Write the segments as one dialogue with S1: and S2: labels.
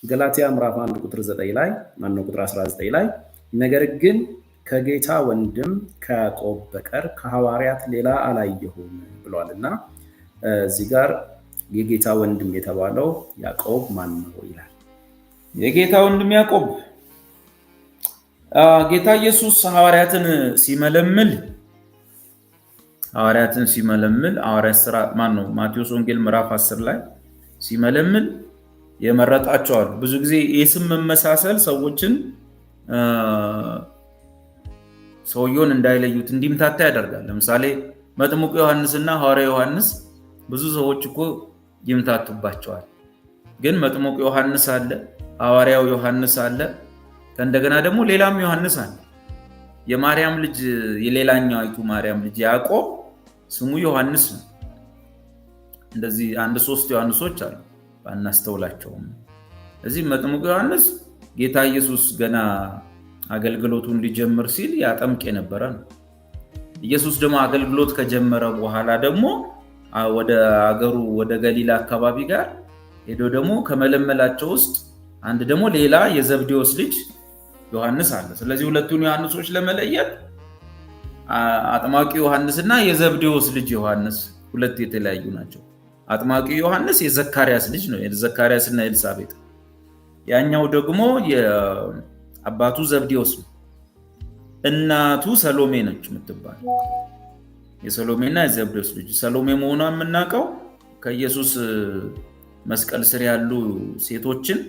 S1: ገላትያ ምዕራፍ 1 ቁጥር 9 ላይ ቁጥር 19 ላይ ነገር ግን ከጌታ ወንድም ከያዕቆብ በቀር ከሐዋርያት ሌላ አላየሁም ብሏልና እዚህ ጋር የጌታ ወንድም የተባለው ያዕቆብ ማን ነው ይላል።
S2: የጌታ ወንድም ያዕቆብ ጌታ ኢየሱስ ሐዋርያትን ሲመለምል ሐዋርያት ሥራ ማቴዎስ ወንጌል ምዕራፍ 10 ላይ ሲመለምል የመረጣቸው አሉ። ብዙ ጊዜ የስም መመሳሰል ሰውየውን እንዳይለዩት እንዲምታታ ያደርጋል። ለምሳሌ መጥምቁ ዮሐንስና ሐዋርያው ዮሐንስ ብዙ ሰዎች እኮ ይምታቱባቸዋል። ግን መጥምቁ ዮሐንስ አለ፣ ሐዋርያው ዮሐንስ አለ፣ ከእንደገና ደግሞ ሌላም ዮሐንስ አለ። የማርያም ልጅ የሌላኛይቱ ማርያም ልጅ ያዕቆብ ስሙ ዮሐንስ ነው። እንደዚህ 1-3 ዮሐንሶች አሉ ባናስተውላቸውም። እዚህ መጥምቁ ዮሐንስ ጌታ ኢየሱስ ገና አገልግሎቱን ሊጀምር ሲል ያጠምቅ የነበረ ነው። ኢየሱስ ደግሞ አገልግሎት ከጀመረ በኋላ ደግሞ ወደ አገሩ ወደ ገሊላ አካባቢ ጋር ሄዶ ደግሞ ከመለመላቸው ውስጥ አንድ ደግሞ ሌላ የዘብዴዎስ ልጅ ዮሐንስ አለ። ስለዚህ ሁለቱን ዮሐንሶች ለመለየት አጥማቂ ዮሐንስና የዘብዴዎስ ልጅ ዮሐንስ ሁለት የተለያዩ ናቸው። አጥማቂ ዮሐንስ የዘካርያስ ልጅ ነው፣ የዘካርያስና ኤልሳቤጥ። ያኛው ደግሞ የአባቱ ዘብዴዎስ ነው። እናቱ ሰሎሜ ነች የምትባል የሰሎሜና የዘብዴዎስ ልጅ። ሰሎሜ መሆኗን የምናውቀው ከኢየሱስ መስቀል ስር ያሉ ሴቶችን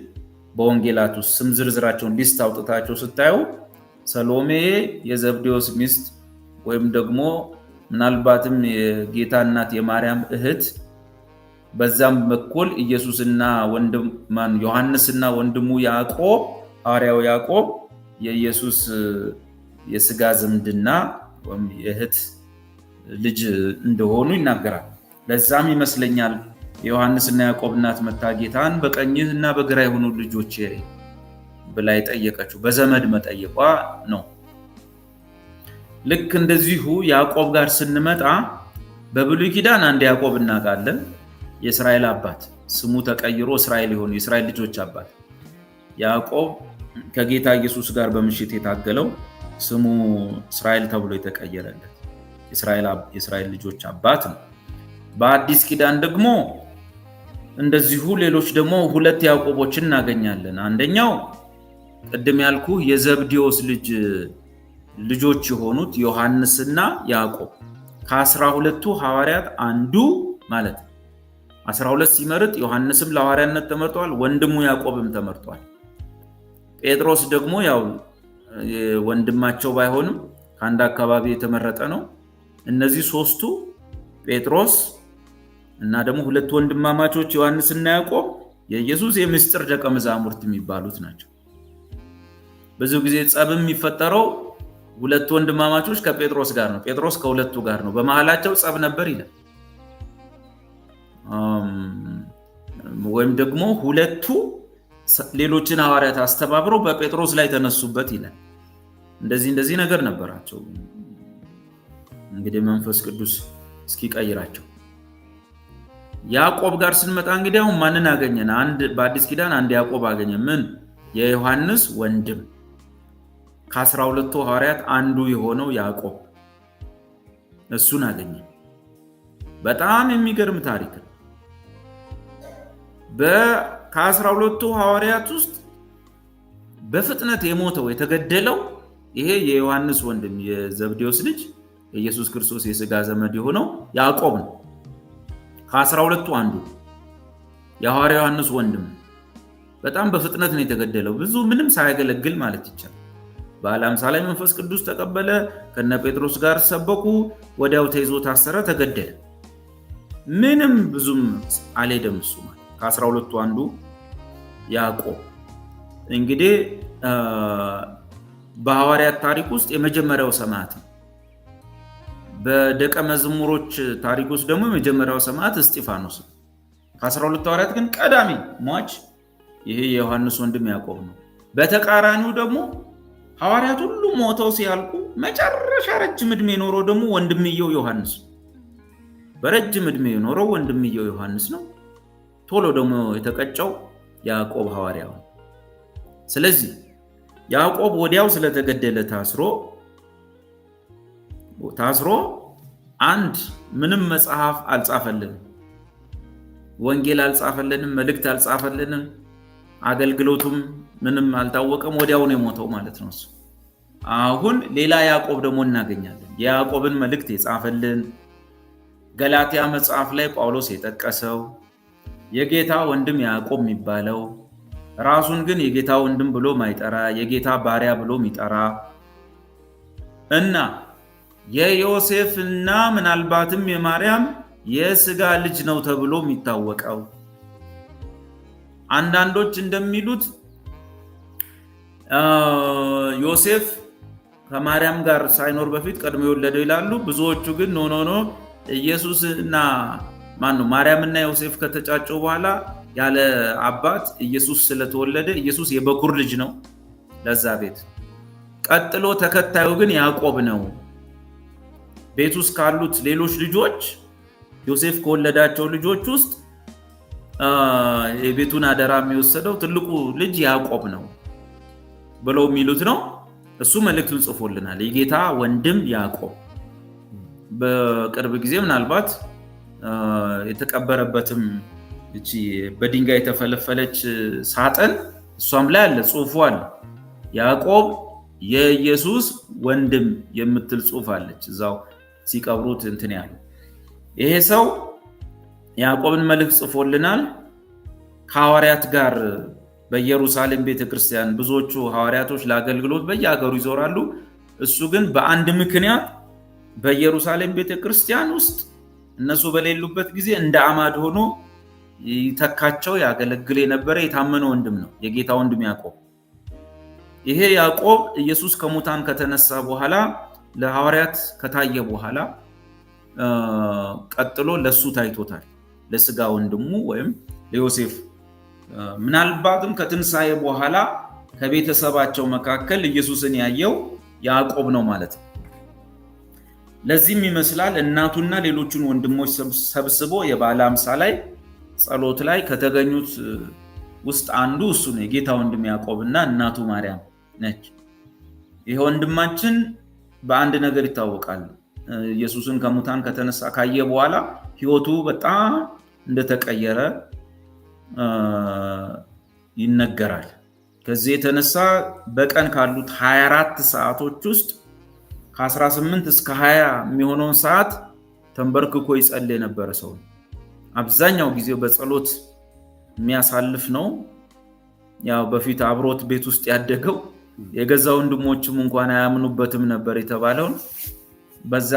S2: በወንጌላት ውስጥ ስም ዝርዝራቸውን ሊስት አውጥታቸው ስታዩ ሰሎሜ የዘብዴዎስ ሚስት ወይም ደግሞ ምናልባትም የጌታ እናት የማርያም እህት፣ በዛም በኩል ኢየሱስና ዮሐንስና ወንድሙ ያዕቆብ ሐዋርያው ያዕቆብ የኢየሱስ የሥጋ ዝምድና ወይም የእህት ልጅ እንደሆኑ ይናገራል። ለዛም ይመስለኛል የዮሐንስና ያዕቆብ እናት መታ ጌታን በቀኝህ እና በግራ የሆኑ ልጆች ብላ የጠየቀችው በዘመድ መጠየቋ ነው። ልክ እንደዚሁ ያዕቆብ ጋር ስንመጣ በብሉይ ኪዳን አንድ ያዕቆብ እናውቃለን፣ የእስራኤል አባት ስሙ ተቀይሮ እስራኤል የሆኑ የእስራኤል ልጆች አባት። ያዕቆብ ከጌታ ኢየሱስ ጋር በምሽት የታገለው ስሙ እስራኤል ተብሎ የተቀየረለት የእስራኤል ልጆች አባት ነው። በአዲስ ኪዳን ደግሞ እንደዚሁ ሌሎች ደግሞ ሁለት ያዕቆቦችን እናገኛለን። አንደኛው ቅድም ያልኩ የዘብዴዎስ ልጆች የሆኑት ዮሐንስና ያዕቆብ ከ12ቱ ሐዋርያት አንዱ ማለት ነው። 12 ሲመርጥ ዮሐንስም ለሐዋርያነት ተመርጧል፣ ወንድሙ ያዕቆብም ተመርጧል። ጴጥሮስ ደግሞ ያው ወንድማቸው ባይሆንም ከአንድ አካባቢ የተመረጠ ነው። እነዚህ ሶስቱ ጴጥሮስ እና ደግሞ ሁለት ወንድማማቾች ዮሐንስና ያዕቆብ የኢየሱስ የምስጢር ደቀ መዛሙርት የሚባሉት ናቸው። ብዙ ጊዜ ጸብ የሚፈጠረው ሁለት ወንድማማቾች ከጴጥሮስ ጋር ነው፣ ጴጥሮስ ከሁለቱ ጋር ነው። በመሃላቸው ጸብ ነበር ይላል። ወይም ደግሞ ሁለቱ ሌሎችን ሐዋርያት አስተባብረው በጴጥሮስ ላይ ተነሱበት ይላል። እንደዚህ ነገር ነበራቸው። እንግዲህ መንፈስ ቅዱስ እስኪቀይራቸው። ያዕቆብ ጋር ስንመጣ እንግዲህ አሁን ማንን አገኘን? በአዲስ ኪዳን አንድ ያዕቆብ አገኘ። ምን? የዮሐንስ ወንድም ከ12ቱ ሐዋርያት አንዱ የሆነው ያዕቆብ፣ እሱን አገኘ። በጣም የሚገርም ታሪክ ነው። ከ12ቱ ሐዋርያት ውስጥ በፍጥነት የሞተው የተገደለው ይሄ የዮሐንስ ወንድም የዘብዴዎስ ልጅ የኢየሱስ ክርስቶስ የሥጋ ዘመድ የሆነው ያዕቆብ ነው። ከ12ቱ አንዱ የሐዋርያው ዮሐንስ ወንድም በጣም በፍጥነት ነው የተገደለው። ምንም ሳያገለግል ማለት ይቻላል። በዓለ ሃምሳ ላይ መንፈስ ቅዱስ ተቀበለ፣ ከነ ጴጥሮስ ጋር ሰበኩ፣ ወዲያው ተይዞ ታሰረ፣ ተገደለ። ምንም ብዙም አልሄደም እሱ ማለት። ከ12ቱ አንዱ ያዕቆብ እንግዲህ በሐዋርያት ታሪክ ውስጥ የመጀመሪያው ሰማዕት ነው። በደቀ መዝሙሮች ታሪክ ውስጥ ደግሞ የመጀመሪያው ሰማዕት እስጢፋኖስ ነው። ከ12ቱ ሐዋርያት ግን ቀዳሚ ሟች ይሄ የዮሐንስ ወንድም ያዕቆብ ነው። በተቃራኒው ደግሞ ሐዋርያት ሁሉ ሞተው ሲያልቁ መጨረሻ ረጅም ዕድሜ ኖረው ደግሞ ወንድምየው ዮሐንስ ነው። በረጅም ዕድሜ ኖረው ወንድምየው ዮሐንስ ነው። ቶሎ ደግሞ የተቀጨው ያዕቆብ ሐዋርያው ነው። ስለዚህ ያዕቆብ ወዲያው ስለተገደለ ታስሮ አንድ ምንም መጽሐፍ አልጻፈልንም፣ ወንጌል አልጻፈልንም፣ መልእክት አልጻፈልንም፣ አገልግሎቱም ምንም አልታወቀም። ወዲያው ነው የሞተው ማለት ነው እሱ። አሁን ሌላ ያዕቆብ ደግሞ እናገኛለን። የያዕቆብን መልእክት የጻፈልን ገላትያ መጽሐፍ ላይ ጳውሎስ የጠቀሰው የጌታ ወንድም ያዕቆብ የሚባለው ራሱን ግን የጌታ ወንድም ብሎ ማይጠራ የጌታ ባሪያ ብሎ የሚጠራ እና የዮሴፍና ምናልባትም የማርያም የሥጋ ልጅ ነው ተብሎ የሚታወቀው አንዳንዶች እንደሚሉት ዮሴፍ ከማርያም ጋር ሳይኖር በፊት ቀድሞ የወለደው ይላሉ። ብዙዎቹ ግን ኖ ኢየሱስና ማርያምና ዮሴፍ ከተጫጩ በኋላ ያለ አባት ኢየሱስ ስለተወለደ ኢየሱስ የበኩር ልጅ ነው ለዛ ቤት። ቀጥሎ ተከታዩ ግን ያዕቆብ ነው። ቤት ውስጥ ካሉት ሌሎች ልጆች ዮሴፍ ከወለዳቸው ልጆች ውስጥ የቤቱን አደራ የሚወሰደው ትልቁ ልጅ ያዕቆብ ነው ብለው የሚሉት ነው። እሱ መልእክቱን ጽፎልናል። የጌታ ወንድም ያዕቆብ በቅርብ ጊዜ ምናልባት የተቀበረበትም እቺ በድንጋይ የተፈለፈለች ሳጥን እሷም ላይ አለ፣ ጽሑፉ አለ። ያዕቆብ የኢየሱስ ወንድም የምትል ጽሑፍ አለች እዛው ሲቀብሩት እንትን ያሉ። ይሄ ሰው ያዕቆብን መልእክት ጽፎልናል። ከሐዋርያት ጋር በኢየሩሳሌም ቤተክርስቲያን ብዙዎቹ ሐዋርያቶች ለአገልግሎት በየሀገሩ ይዞራሉ። እሱ ግን በአንድ ምክንያት በኢየሩሳሌም ቤተክርስቲያን ውስጥ እነሱ በሌሉበት ጊዜ እንደ አማድ ሆኖ ይተካቸው ያገለግል የነበረ የታመነ ወንድም ነው፣ የጌታ ወንድም ያዕቆብ። ይሄ ያዕቆብ ኢየሱስ ከሙታን ከተነሳ በኋላ ለሐዋርያት ከታየ በኋላ ቀጥሎ ለሱ ታይቶታል፣ ለስጋ ወንድሙ ወይም ለዮሴፍ። ምናልባትም ከትንሣኤ በኋላ ከቤተሰባቸው መካከል ኢየሱስን ያየው ያዕቆብ ነው ማለት ነው። ለዚህም ይመስላል እናቱና ሌሎቹን ወንድሞች ሰብስቦ የበዓለ ሃምሳ ላይ ጸሎት ላይ ከተገኙት ውስጥ አንዱ እሱ ነው። የጌታ ወንድም ያዕቆብና እናቱ ማርያም ነች። ይሄ ወንድማችን በአንድ ነገር ይታወቃል። ኢየሱስን ከሙታን ከተነሳ ካየ በኋላ ሕይወቱ በጣም እንደተቀየረ ይነገራል። ከዚህ የተነሳ በቀን ካሉት 24 ሰዓቶች ውስጥ ከ18 እስከ 20 የሚሆነውን ሰዓት ተንበርክኮ ይጸልይ የነበረ ሰው ነው። አብዛኛው ጊዜው በጸሎት የሚያሳልፍ ነው። ያው በፊት አብሮት ቤት ውስጥ ያደገው የገዛ ወንድሞቹም እንኳን አያምኑበትም ነበር የተባለው በዛ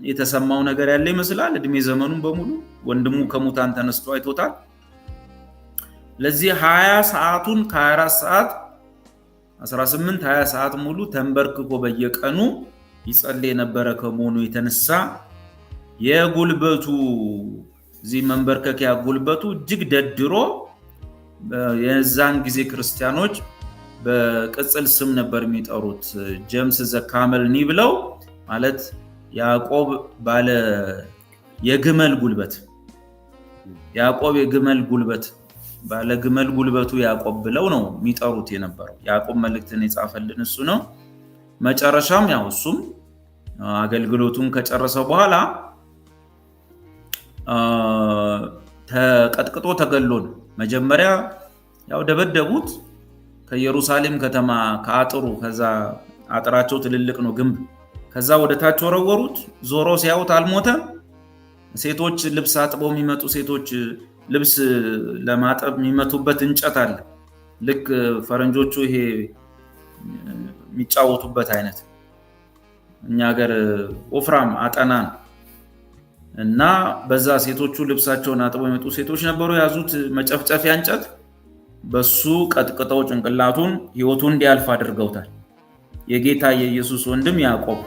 S2: የተሰማው ነገር ያለ ይመስላል። እድሜ ዘመኑን በሙሉ ወንድሙ ከሙታን ተነስቶ አይቶታል። ለዚህ 20 ሰዓቱን ከ24 ሰዓት 18 20 ሰዓት ሙሉ ተንበርክኮ በየቀኑ ይጸልይ የነበረ ከመሆኑ የተነሳ የጉልበቱ እዚህ መንበርከኪያ ጉልበቱ እጅግ ደድሮ የዛን ጊዜ ክርስቲያኖች በቅጽል ስም ነበር የሚጠሩት። ጄምስ ዘ ካመል ኒ ብለው ማለት ያዕቆብ ባለ የግመል ጉልበት፣ ያዕቆብ የግመል ጉልበት፣ ባለ ግመል ጉልበቱ ያዕቆብ ብለው ነው የሚጠሩት የነበረው። ያዕቆብ መልእክትን የጻፈልን እሱ ነው። መጨረሻም ያው እሱም አገልግሎቱን ከጨረሰ በኋላ ተቀጥቅጦ ተገሎ ነው። መጀመሪያ ያው ደበደቡት ከኢየሩሳሌም ከተማ ከአጥሩ፣ ከዛ አጥራቸው ትልልቅ ነው ግንብ፣ ከዛ ወደ ታች ወረወሩት። ዞሮ ሲያዩት አልሞተም። ሴቶች ልብስ አጥበው የሚመጡ ሴቶች ልብስ ለማጠብ የሚመቱበት እንጨት አለ፣ ልክ ፈረንጆቹ ይሄ የሚጫወቱበት አይነት፣ እኛ ሀገር ወፍራም አጠና ነው። እና በዛ ሴቶቹ ልብሳቸውን አጥበው የሚመጡ ሴቶች ነበሩ። ያዙት መጨፍጨፊያ እንጨት፣ በሱ ቀጥቅጠው ጭንቅላቱን ሕይወቱን እንዲያልፍ አድርገውታል። የጌታ የኢየሱስ ወንድም ያዕቆብ